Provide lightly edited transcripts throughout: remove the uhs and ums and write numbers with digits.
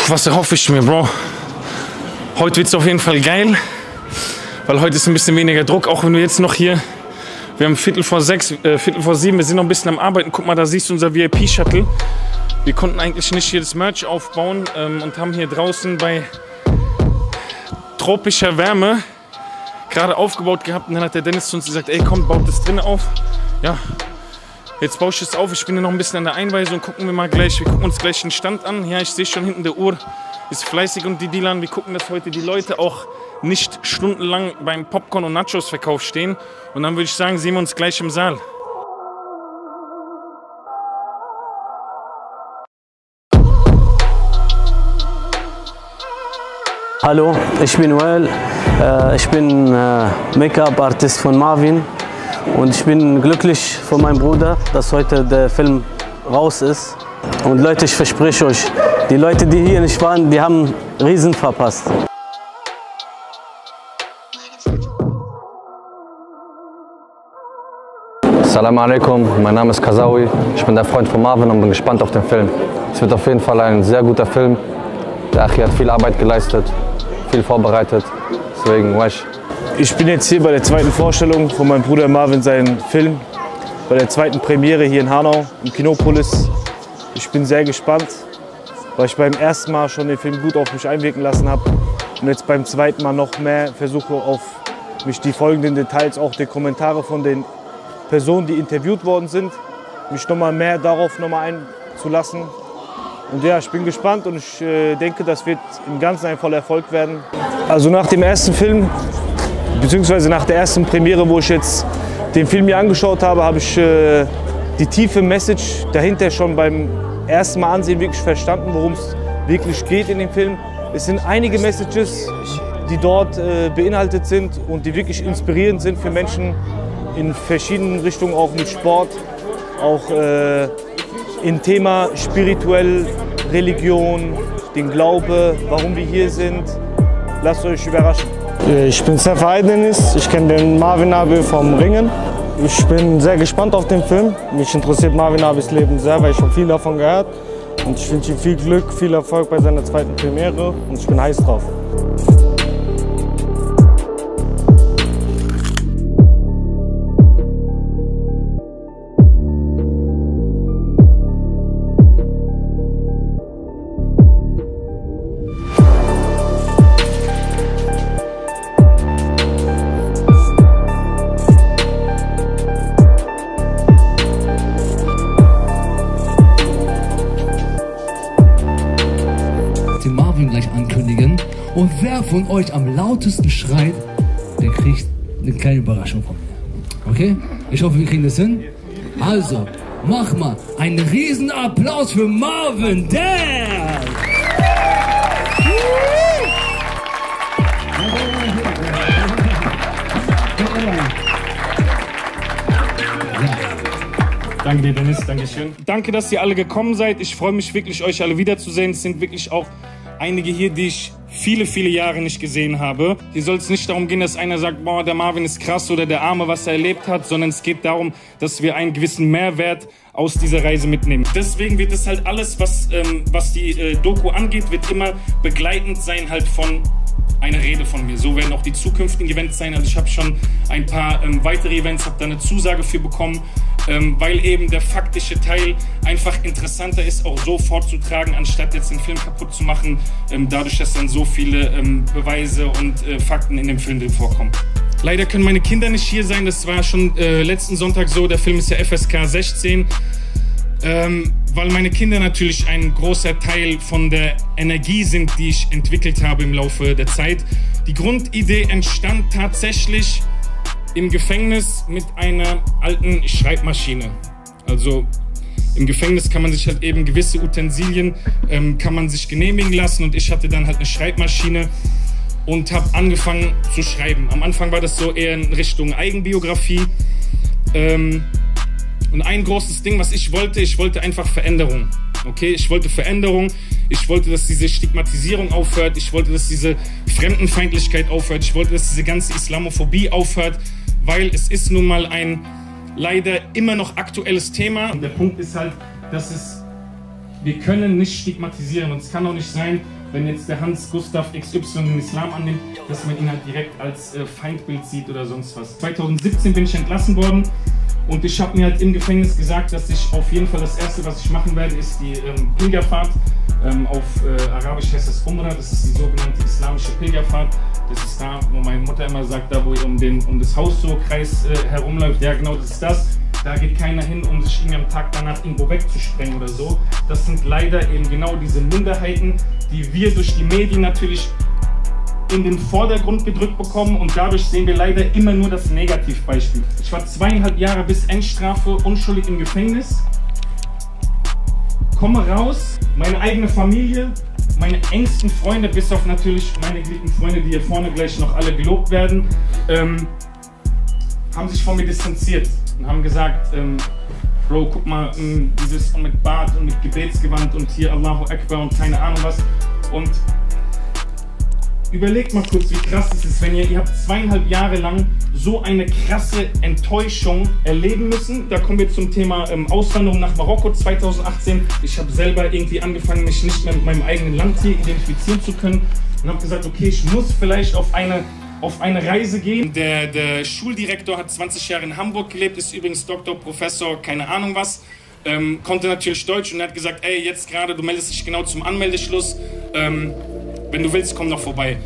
Was erhoffe ich mir, Bro? Heute wird es auf jeden Fall geil, weil heute ist ein bisschen weniger Druck, auch wenn wir jetzt noch hier, wir haben 5:45, 5:45, wir sind noch ein bisschen am Arbeiten. Guck mal, da siehst du unser VIP-Shuttle. Wir konnten eigentlich nicht hier das Merch aufbauen und haben hier draußen bei tropischer Wärme gerade aufgebaut gehabt. Und dann hat der Dennis zu uns gesagt, ey komm, baut das drinnen auf. Ja, jetzt baue ich es auf. Ich bin ja noch ein bisschen an der Einweisung. Gucken wir mal gleich, wir gucken uns gleich den Stand an. Ja, ich sehe schon hinten der Uhr ist fleißig und die Dealer, wir gucken, dass heute die Leute auch nicht stundenlang beim Popcorn- und Nachos-Verkauf stehen. Und dann würde ich sagen, sehen wir uns gleich im Saal. Hallo, ich bin Well. Ich bin Make-up-Artist von Marvin. Und ich bin glücklich für meinen Bruder, dass heute der Film raus ist. Und Leute, ich verspreche euch, die Leute, die hier nicht waren, die haben Riesen verpasst. Assalamu alaikum, mein Name ist Kazawi, ich bin der Freund von Marvin und bin gespannt auf den Film. Es wird auf jeden Fall ein sehr guter Film. Der Achi hat viel Arbeit geleistet, viel vorbereitet, deswegen wesh. Ich bin jetzt hier bei der zweiten Vorstellung von meinem Bruder Marvin, seinen Film, bei der zweiten Premiere hier in Hanau, im Kinopolis. Ich bin sehr gespannt, weil ich beim ersten Mal schon den Film gut auf mich einwirken lassen habe und jetzt beim zweiten Mal noch mehr versuche, auf mich die folgenden Details, auch die Kommentare von den Personen, die interviewt worden sind, mich nochmal mehr darauf einzulassen. Und ja, ich bin gespannt und ich denke, das wird im Ganzen ein voller Erfolg werden. Also nach dem ersten Film, beziehungsweise nach der ersten Premiere, wo ich jetzt den Film mir angeschaut habe, habe ich die tiefe Message dahinter schon beim ersten Mal ansehen wirklich verstanden, worum es wirklich geht in dem Film. Es sind einige Messages, die dort beinhaltet sind und die wirklich inspirierend sind für Menschen in verschiedenen Richtungen, auch mit Sport, auch im Thema spirituell, Religion, den Glaube, warum wir hier sind. Lasst euch überraschen. Ich bin Sefer Aydenis, ich kenne den Marvin Abi vom Ringen. Ich bin sehr gespannt auf den Film. Mich interessiert Marvin Abis Leben sehr, weil ich schon viel davon gehört. Und ich wünsche ihm viel Glück, viel Erfolg bei seiner zweiten Premiere und ich bin heiß drauf. Den Marvin gleich ankündigen und wer von euch am lautesten schreit, der kriegt eine kleine Überraschung von mir. Okay? Ich hoffe, wir kriegen das hin. Also, mach mal einen riesen Applaus für Marvin Dad! Danke dir, Dennis, danke schön. Danke, dass ihr alle gekommen seid. Ich freue mich wirklich, euch alle wiederzusehen. Es sind wirklich auch einige hier, die ich viele, viele Jahre nicht gesehen habe. Hier soll es nicht darum gehen, dass einer sagt, boah, der Marvin ist krass oder der Arme, was er erlebt hat, sondern es geht darum, dass wir einen gewissen Mehrwert aus dieser Reise mitnehmen. Deswegen wird es halt alles, was die Doku angeht, wird immer begleitend sein halt von eine Rede von mir. So werden auch die zukünftigen Events sein. Also ich habe schon ein paar weitere Events, habe da eine Zusage für bekommen, weil eben der faktische Teil einfach interessanter ist, auch so vorzutragen, anstatt jetzt den Film kaputt zu machen, dadurch, dass dann so viele Beweise und Fakten in dem Film drin vorkommen. Leider können meine Kinder nicht hier sein, das war schon letzten Sonntag so, der Film ist ja FSK 16. Weil meine Kinder natürlich ein großer Teil von der Energie sind, die ich entwickelt habe im Laufe der Zeit. Die Grundidee entstand tatsächlich im Gefängnis mit einer alten Schreibmaschine. Also im Gefängnis kann man sich halt eben gewisse Utensilien kann man sich genehmigen lassen und ich hatte dann halt eine Schreibmaschine und habe angefangen zu schreiben. Am Anfang war das so eher in Richtung Eigenbiografie. Und ein großes Ding, was ich wollte einfach Veränderung. Okay, ich wollte Veränderung, ich wollte, dass diese Stigmatisierung aufhört, ich wollte, dass diese Fremdenfeindlichkeit aufhört, ich wollte, dass diese ganze Islamophobie aufhört, weil es ist nun mal ein leider immer noch aktuelles Thema. Und der Punkt ist halt, dass es wir können nicht stigmatisieren und es kann auch nicht sein, wenn jetzt der Hans Gustav XY den Islam annimmt, dass man ihn halt direkt als Feindbild sieht oder sonst was. 2017 bin ich entlassen worden und ich habe mir halt im Gefängnis gesagt, dass ich auf jeden Fall das Erste, was ich machen werde, ist die Pilgerfahrt. Auf Arabisch heißt das Umrah, das ist die sogenannte islamische Pilgerfahrt. Das ist da, wo meine Mutter immer sagt, da wo ihr um das Haus so Kreis herumläuft, ja genau, das ist das. Da geht keiner hin, um sich irgendwie am Tag danach irgendwo wegzusprengen oder so. Das sind leider eben genau diese Minderheiten, die wir durch die Medien natürlich in den Vordergrund gedrückt bekommen und dadurch sehen wir leider immer nur das Negativbeispiel. Ich war 2,5 Jahre bis Endstrafe unschuldig im Gefängnis, komme raus, meine eigene Familie, meine engsten Freunde, bis auf natürlich meine geliebten Freunde, die hier vorne gleich noch alle gelobt werden, haben sich von mir distanziert und haben gesagt, Bro, guck mal, dieses mit Bart und mit Gebetsgewand und hier Allahu Akbar und keine Ahnung was. Und überlegt mal kurz, wie krass es ist, wenn ihr habt 2,5 Jahre lang so eine krasse Enttäuschung erleben müssen. Da kommen wir zum Thema Auswanderung nach Marokko 2018. Ich habe selber irgendwie angefangen, mich nicht mehr mit meinem eigenen Land hier identifizieren zu können und habe gesagt, okay, ich muss vielleicht auf eine Reise gehen. Der Schuldirektor hat 20 Jahre in Hamburg gelebt, ist übrigens Doktor, Professor, keine Ahnung was. Konnte natürlich Deutsch und er hat gesagt, ey, jetzt gerade, du meldest dich genau zum Anmeldeschluss. Wenn du willst, komm noch vorbei.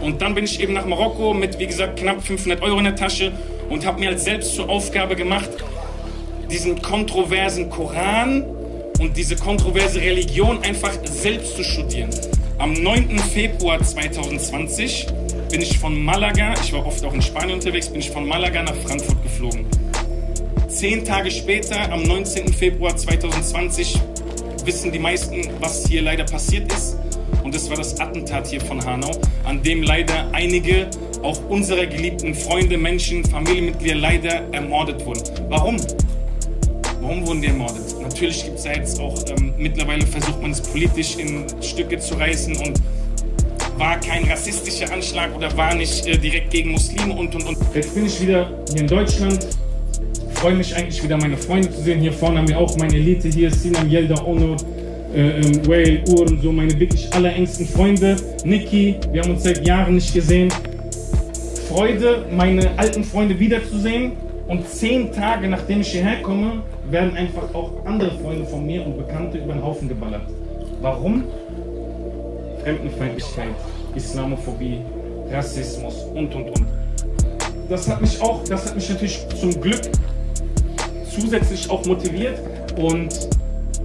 Und dann bin ich eben nach Marokko mit, wie gesagt, knapp 500 € in der Tasche und habe mir als selbst zur Aufgabe gemacht, diesen kontroversen Koran und diese kontroverse Religion einfach selbst zu studieren. Am 9. Februar 2020 bin ich von Malaga, ich war oft auch in Spanien unterwegs, bin ich von Malaga nach Frankfurt geflogen. 10 Tage später, am 19. Februar 2020, wissen die meisten, was hier leider passiert ist. Und das war das Attentat hier von Hanau, an dem leider einige, auch unserer geliebten Freunde, Menschen, Familienmitglieder leider ermordet wurden. Warum? Warum wurden die ermordet? Natürlich gibt es ja jetzt auch, mittlerweile versucht man es politisch in Stücke zu reißen und war kein rassistischer Anschlag oder war nicht direkt gegen Muslime und. Jetzt bin ich wieder hier in Deutschland. Freue mich eigentlich wieder, meine Freunde zu sehen. Hier vorne haben wir auch meine Elite hier, Sinam, Yelda, Ono, Wael, Ur und so, meine wirklich allerengsten Freunde. Niki, wir haben uns seit Jahren nicht gesehen. Freude, meine alten Freunde wiederzusehen. Und 10 Tage nachdem ich hierher komme, werden einfach auch andere Freunde von mir und Bekannte über den Haufen geballert. Warum? Fremdenfeindlichkeit, Islamophobie, Rassismus und. Das hat mich natürlich zum Glück zusätzlich auch motiviert und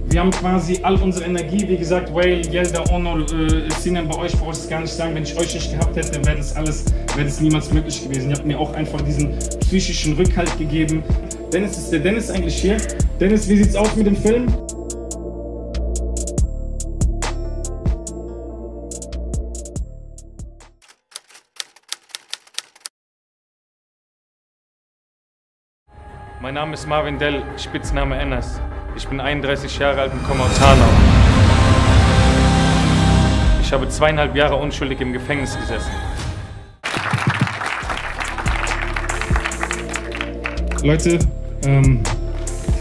wir haben quasi all unsere Energie, wie gesagt, Wael, Yelda, Onur, Sinan, bei euch brauche ich es gar nicht sagen, wenn ich euch nicht gehabt hätte, dann wäre das niemals möglich gewesen. Ihr habt mir auch einfach diesen psychischen Rückhalt gegeben. Dennis, ist der Dennis eigentlich hier? Dennis, wie sieht's aus mit dem Film? Mein Name ist Marvin Dell, Spitzname Enes. Ich bin 31 Jahre alt und komme aus Hanau. Ich habe 2,5 Jahre unschuldig im Gefängnis gesessen. Leute, für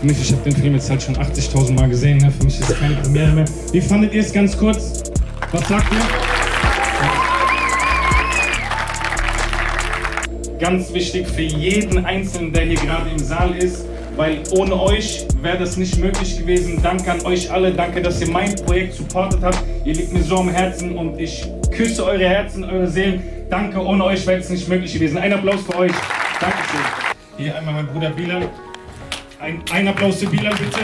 mich, ich habe den Film jetzt halt schon 80.000 Mal gesehen, ne? Für mich ist es keine Premiere mehr. Wie fandet ihr es ganz kurz? Was sagt ihr? Ganz wichtig für jeden Einzelnen, der hier gerade im Saal ist, weil ohne euch wäre das nicht möglich gewesen. Danke an euch alle, danke, dass ihr mein Projekt supportet habt. Ihr liegt mir so am Herzen und ich küsse eure Herzen, eure Seelen. Danke, ohne euch wäre es nicht möglich gewesen. Ein Applaus für euch. Dankeschön. Hier einmal mein Bruder Bilal. Ein Applaus für Bilal, bitte.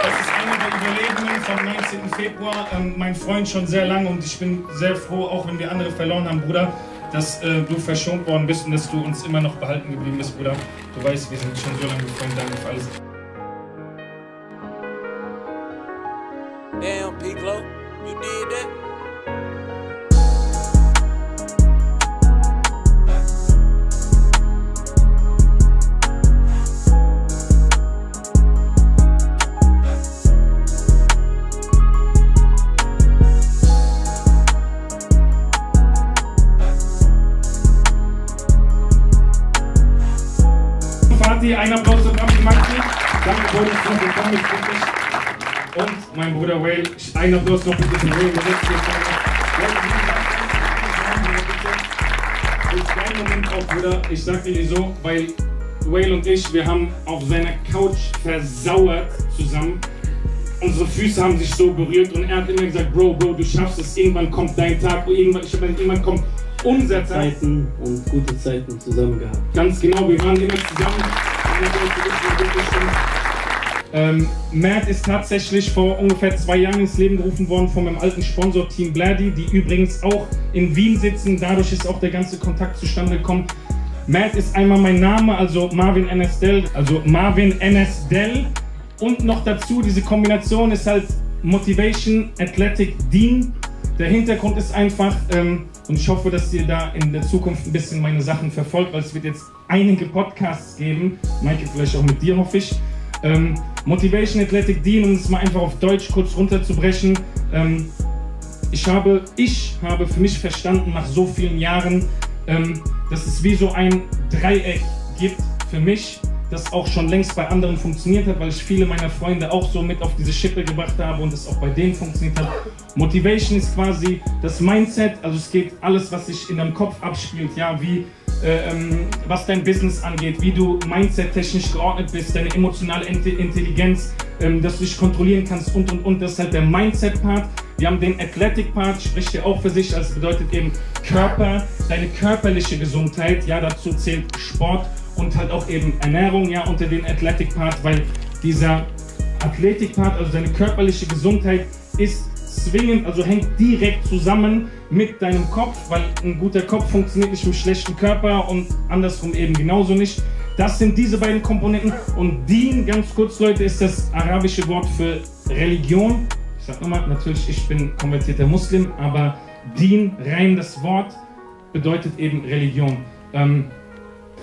Das ist einer der Überlebenden vom 19. Februar. Mein Freund schon sehr lange und ich bin sehr froh, auch wenn wir andere verloren haben, Bruder, dass du verschont worden bist und dass du uns immer noch behalten geblieben bist, Bruder. Du weißt, wir sind schon so lange befreundet. Danke für alles. Damn, P-Glow, you did that? Ein Applaus für Maxi. Danke, Bruder, dass du gekommen bist. Und mein Bruder Whale, ein Applaus noch bitte für Whale. Kleinen Moment auch, Bruder, ich sag dir so, weil Whale und ich, wir haben auf seiner Couch versauert zusammen. Unsere Füße haben sich so berührt und er hat immer gesagt, Bro, du schaffst es, irgendwann kommt dein Tag, irgendwann kommt unser Tag. Zeiten und gute Zeiten zusammen gehabt. Ganz genau, wir waren immer zusammen. Matt ist tatsächlich vor ungefähr 2 Jahren ins Leben gerufen worden von meinem alten Sponsor Team Bladdy, die übrigens auch in Wien sitzen. Dadurch ist auch der ganze Kontakt zustande gekommen. Matt ist einmal mein Name, also Marvin Enes Del, und noch dazu, diese Kombination ist halt Motivation Athletic Dean. Der Hintergrund ist einfach, und ich hoffe, dass ihr da in der Zukunft ein bisschen meine Sachen verfolgt, weil es wird jetzt einige Podcasts geben, Michael, vielleicht auch mit dir, hoffe ich. Motivation Athletic Dean, um es mal einfach auf Deutsch kurz runterzubrechen. Ich habe für mich verstanden, nach so vielen Jahren, dass es wie so ein Dreieck gibt für mich, das auch schon längst bei anderen funktioniert hat, weil ich viele meiner Freunde auch so mit auf diese Schippe gebracht habe und es auch bei denen funktioniert hat. Motivation ist quasi das Mindset, also es geht alles, was sich in deinem Kopf abspielt, ja, wie was dein Business angeht, wie du mindset-technisch geordnet bist, deine emotionale Intelligenz, dass du dich kontrollieren kannst und. Das ist halt der Mindset-Part. Wir haben den Athletic-Part, spricht ja auch für sich, also bedeutet eben Körper, deine körperliche Gesundheit, ja, dazu zählt Sport und halt auch eben Ernährung, ja, unter den Athletic-Part, weil dieser Athletic-Part, also deine körperliche Gesundheit ist zwingend, also hängt direkt zusammen mit deinem Kopf, weil ein guter Kopf funktioniert nicht mit einem schlechten Körper und andersrum eben genauso nicht. Das sind diese beiden Komponenten und Deen, ganz kurz Leute, ist das arabische Wort für Religion. Ich sag nochmal, natürlich, ich bin konvertierter Muslim, aber Deen, rein das Wort, bedeutet eben Religion.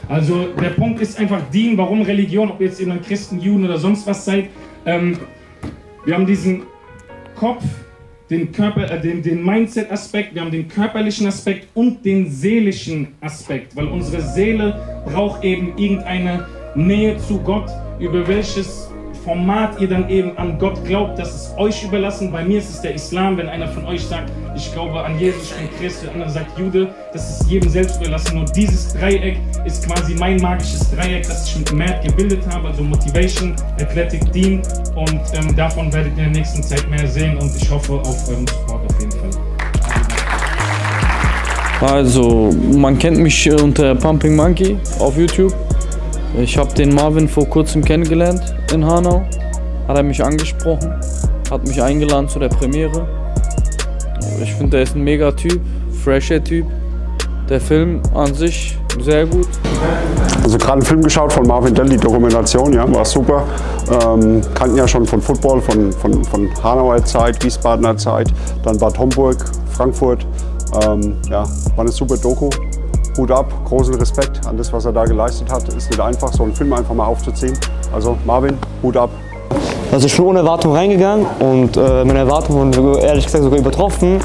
Also der Punkt ist einfach Deen, warum Religion, ob ihr jetzt eben ein Christen, Juden oder sonst was seid. Wir haben diesen Kopf, den Körper, den Mindset-Aspekt, wir haben den körperlichen Aspekt und den seelischen Aspekt, weil unsere Seele braucht eben irgendeine Nähe zu Gott, über welches Format ihr dann eben an Gott glaubt, das ist euch überlassen. Bei mir ist es der Islam, wenn einer von euch sagt, ich glaube an Jesus, ich bin Christ, der andere sagt Jude, das ist jedem selbst überlassen. Nur dieses Dreieck ist quasi mein magisches Dreieck, das ich mit Matt gebildet habe, also Motivation, Athletic Dean, und davon werdet ihr in der nächsten Zeit mehr sehen und ich hoffe auf euren Support auf jeden Fall. Also, man kennt mich unter Pumping Monkey auf YouTube. Ich habe den Marvin vor kurzem kennengelernt in Hanau. Hat er mich angesprochen, hat mich eingeladen zu der Premiere. Ich finde, er ist ein mega Typ, fresher Typ. Der Film an sich sehr gut. Also gerade einen Film geschaut von Marvin Del, die Dokumentation, ja, war super. Kannten ja schon von Football, von Hanauer Zeit, Wiesbadener Zeit, dann Bad Homburg, Frankfurt. Ja, war eine super Doku. Hut ab, großen Respekt an das, was er da geleistet hat. Ist nicht einfach, so einen Film einfach mal aufzuziehen. Also Marvin, Hut ab. Also ich bin ohne Erwartung reingegangen und meine Erwartungen wurden ehrlich gesagt sogar übertroffen.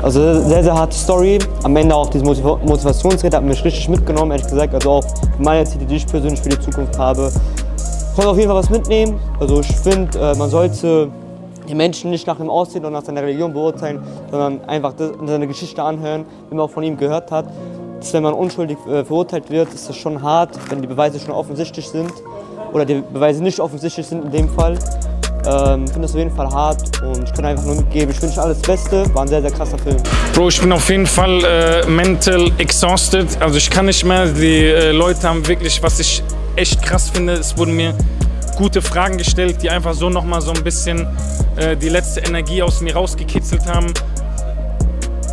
Also sehr, sehr harte Story. Am Ende auch diese Motivationsrede hat mich richtig mitgenommen, ehrlich gesagt. Also auch meine Ziele, die ich persönlich für die Zukunft habe. Ich konnte auf jeden Fall was mitnehmen. Also ich finde, man sollte die Menschen nicht nach dem Aussehen und nach seiner Religion beurteilen, sondern einfach seine Geschichte anhören, wie man auch von ihm gehört hat. Dass, wenn man unschuldig verurteilt wird, ist das schon hart, wenn die Beweise schon offensichtlich sind oder die Beweise nicht offensichtlich sind in dem Fall. Ich finde das auf jeden Fall hart und ich kann einfach nur mitgeben, ich wünsche alles Beste, war ein sehr, sehr krasser Film. Bro, ich bin auf jeden Fall mental exhausted, also ich kann nicht mehr, die Leute haben wirklich, was ich echt krass finde, es wurden mir gute Fragen gestellt, die einfach so nochmal so ein bisschen die letzte Energie aus mir rausgekitzelt haben.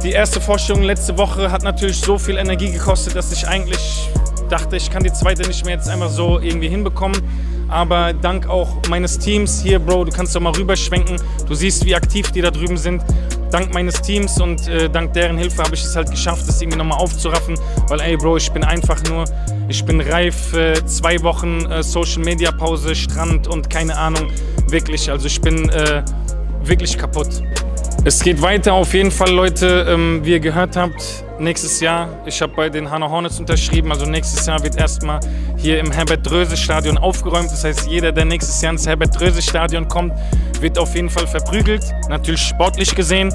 Die erste Vorstellung letzte Woche hat natürlich so viel Energie gekostet, dass ich eigentlich dachte, ich kann die zweite nicht mehr jetzt einfach so irgendwie hinbekommen. Aber dank auch meines Teams hier, Bro, du kannst doch mal rüberschwenken. Du siehst, wie aktiv die da drüben sind. Dank meines Teams und dank deren Hilfe habe ich es halt geschafft, das irgendwie nochmal aufzuraffen. Weil, ey, Bro, ich bin einfach nur, ich bin reif, 2 Wochen Social Media Pause, Strand und keine Ahnung, wirklich. Also ich bin wirklich kaputt. Es geht weiter auf jeden Fall, Leute, wie ihr gehört habt, nächstes Jahr, ich habe bei den Hanau Hornets unterschrieben, also nächstes Jahr wird erstmal hier im Herbert-Dröse-Stadion aufgeräumt. Das heißt, jeder, der nächstes Jahr ins Herbert-Dröse-Stadion kommt, wird auf jeden Fall verprügelt, natürlich sportlich gesehen.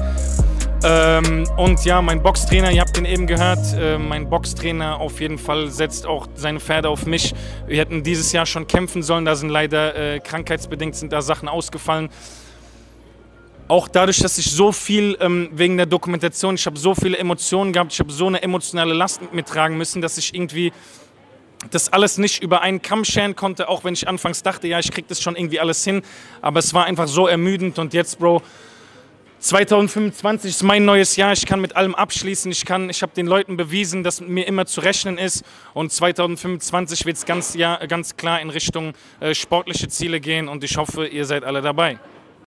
Und ja, mein Boxtrainer, ihr habt ihn eben gehört, mein Boxtrainer auf jeden Fall setzt auch seine Pferde auf mich. Wir hätten dieses Jahr schon kämpfen sollen, da sind leider krankheitsbedingt sind da Sachen ausgefallen. Auch dadurch, dass ich so viel wegen der Dokumentation, ich habe so viele Emotionen gehabt, ich habe so eine emotionale Last mit mir tragen müssen, dass ich irgendwie das alles nicht über einen Kamm scheren konnte, auch wenn ich anfangs dachte, ja, ich krieg das schon irgendwie alles hin, aber es war einfach so ermüdend und jetzt, Bro, 2025 ist mein neues Jahr, ich kann mit allem abschließen, ich habe den Leuten bewiesen, dass mit mir immer zu rechnen ist und 2025 wird es ganz klar in Richtung sportliche Ziele gehen und ich hoffe, ihr seid alle dabei.